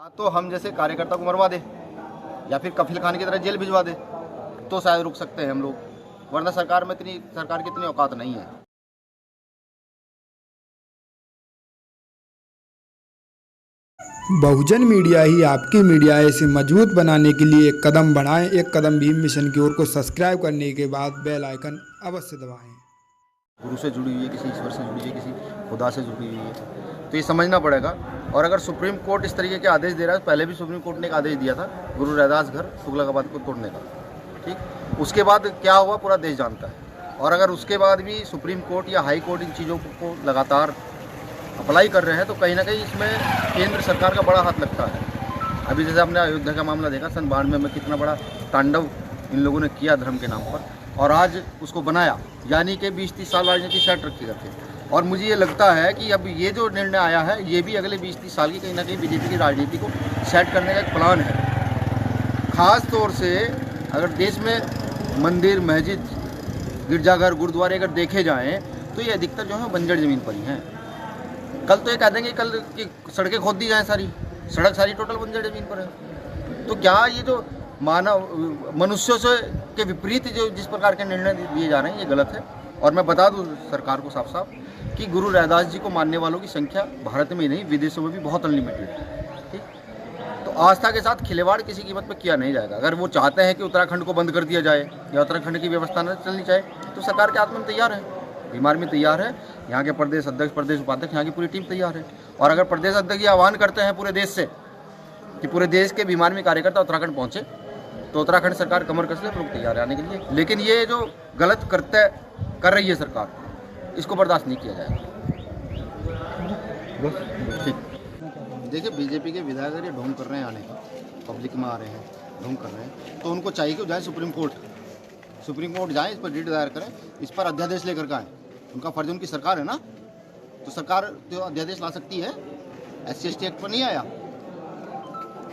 या तो हम जैसे कार्यकर्ता को मरवा दे या फिर कफिल खान की तरह जेल भिजवा दे तो शायद रुक सकते हैं हम लोग, वरना सरकार की इतनी औकात नहीं है। बहुजन मीडिया ही आपकी मीडिया है। इसे मजबूत बनाने के लिए एक कदम बढ़ाएं। एक कदम भीम मिशन की ओर को सब्सक्राइब करने के बाद बेल आइकन अवश्य दबाएं। गुरु से जुड़ी हुई है, किसी ईश्वर से जुड़ी हुई है, किसी खुदा से जुड़ी हुई है, तो ये समझना पड़ेगा। और अगर सुप्रीम कोर्ट इस तरीके के आदेश दे रहा है, पहले भी सुप्रीम कोर्ट ने एक आदेश दिया था गुरु रैदास घर तुगलकाबाद को तोड़ने का, ठीक, उसके बाद क्या हुआ पूरा देश जानता है। और अगर उसके बाद भी सुप्रीम कोर्ट या हाई कोर्ट इन चीज़ों को लगातार अप्लाई कर रहे हैं तो कहीं ना कहीं इसमें केंद्र सरकार का बड़ा हाथ लगता है। अभी जैसे हमने अयोध्या का मामला देखा, सन 92 में कितना बड़ा तांडव इन लोगों ने किया धर्म के नाम पर, और आज उसको बनाया, यानी कि 20-30 साल राजनीति सेट रखी करके। और मुझे ये लगता है कि अब ये जो निर्णय आया है ये भी अगले 20-30 साल की कहीं ना कहीं बीजेपी की राजनीति को सेट करने का एक प्लान है। ख़ास तौर से अगर देश में मंदिर, मस्जिद, गिरजाघर, गुरुद्वारे अगर देखे जाएँ तो ये अधिकतर जो है बंजर ज़मीन पर ही हैं। कल तो ये कह देंगे कल की सड़कें खोद दी जाएँ, सड़क सारी टोटल बंजर ज़मीन पर है। तो क्या ये जो मनुष्यों से के विपरीत जो जिस प्रकार के निर्णय दिए जा रहे हैं ये गलत है। और मैं बता दूं सरकार को साफ साफ कि गुरु रैदास जी को मानने वालों की संख्या भारत में ही नहीं विदेशों में भी बहुत अनलिमिटेड है, ठीक। तो आस्था के साथ खिलवाड़ किसी कीमत पर किया नहीं जाएगा। अगर वो चाहते हैं कि उत्तराखंड को बंद कर दिया जाए या उत्तराखंड की व्यवस्था न चलनी चाहिए तो सरकार के हाथ में तैयार है, भीम आर्मी तैयार है, यहाँ के प्रदेश अध्यक्ष, प्रदेश उपाध्यक्ष, यहाँ की पूरी टीम तैयार है। और अगर प्रदेश अध्यक्ष ये आह्वान करते हैं पूरे देश से कि पूरे देश के भीम आर्मी कार्यकर्ता उत्तराखंड पहुँचे तो उत्तराखंड सरकार कमर कस ले, लोग तैयार है आने के लिए। लेकिन ये जो गलत कृत्य कर रही है सरकार, इसको बर्दाश्त नहीं किया जाएगा। ठीक, देखिए बीजेपी के विधायक अगर ये ढोंग कर रहे हैं आने का, पब्लिक में आ रहे हैं, ढोंग कर रहे हैं, तो उनको चाहिए कि जाए सुप्रीम कोर्ट जाए, इस पर रिट दायर करें, इस पर अध्यादेश लेकर के आए। उनका फर्ज, उनकी सरकार है ना, तो सरकार तो अध्यादेश ला सकती है। SC/ST एक्ट पर नहीं आया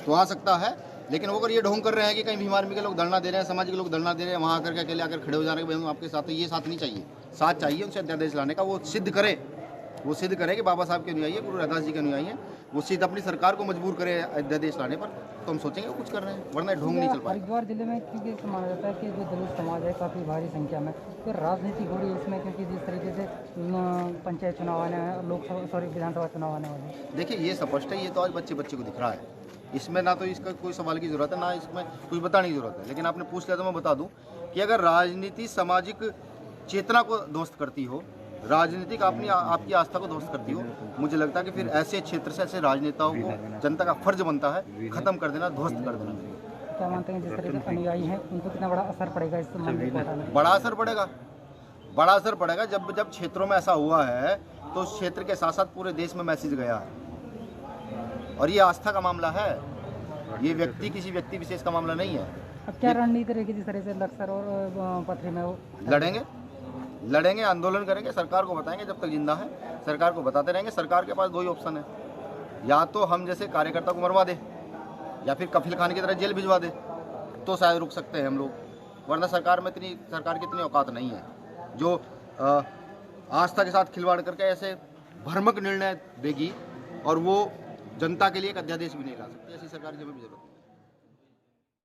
तो आ सकता है। लेकिन वो अगर ये ढोंग कर रहे हैं कि कहीं भीम आर्मी के लोग धरना दे रहे हैं, समाज के लोग धरना दे रहे हैं, वहाँ आकर के अकेले आकर खड़े हो जाने के हम आपके साथ, तो ये साथ नहीं चाहिए। साथ चाहिए उनसे अध्यादेश लाने का। वो सिद्ध करे कि बाबा साहब के अनुयायी है, गुरु रैदास जी के अनुयायी है। वो सिद्ध अपनी सरकार को मजबूर करे अध्यादेश लाने पर, तो हम सोचेंगे वो कुछ कर रहे हैं, वरना ढोंग नहीं चल पाएगा। हरिद्वार जिले में क्योंकि माना जाता है कि जो दलित समाज है काफ़ी भारी संख्या में, तो राजनीति हो रही है इसमें, क्योंकि जिस तरीके से पंचायत चुनाव आने हैं, विधानसभा चुनाव आने वाले हैं। देखिए ये स्पष्ट है, ये तो आज बच्चे को दिख रहा है। इसमें ना तो इसका कोई सवाल की ज़रूरत है, ना इसमें कुछ बताने की ज़रूरत है। लेकिन आपने पूछ लिया तो मैं बता दूं कि अगर राजनीति सामाजिक चेतना को ध्वस्त करती हो, राजनीतिक आपकी आस्था को ध्वस्त करती हो, मुझे लगता है कि फिर ऐसे क्षेत्र से ऐसे राजनेताओं को जनता का फर्ज बनता है खत्म कर देना, ध्वस्त कर देना। क्या मानते हैं जिस तरह के अनुयायी हैं उनको कितना बड़ा असर पड़ेगा इस मंदिर को हटाने में? बड़ा असर पड़ेगा। जब क्षेत्रों में ऐसा हुआ है तो उस क्षेत्र के साथ साथ पूरे देश में मैसेज गया है। और ये आस्था का मामला है, ये किसी व्यक्ति विशेष का मामला नहीं है। अब क्या रणनीति रहेगी जिस तरह से लक्सर और पथरी में वो लड़ेंगे, आंदोलन करेंगे, सरकार को बताएंगे। जब तक जिंदा है सरकार को बताते रहेंगे। सरकार के पास दो ही ऑप्शन है, या तो हम जैसे कार्यकर्ता को मरवा दे या फिर कफिल खान की तरह जेल भिजवा दे तो शायद रुक सकते हैं हम लोग, वरना सरकार की इतनी औकात नहीं है जो आस्था के साथ खिलवाड़ करके ऐसे भ्रामक निर्णय देगी और वो जनता के लिए एक अध्यादेश भी नहीं ला सकती। ऐसी सरकार की हमें भी जरूरत है।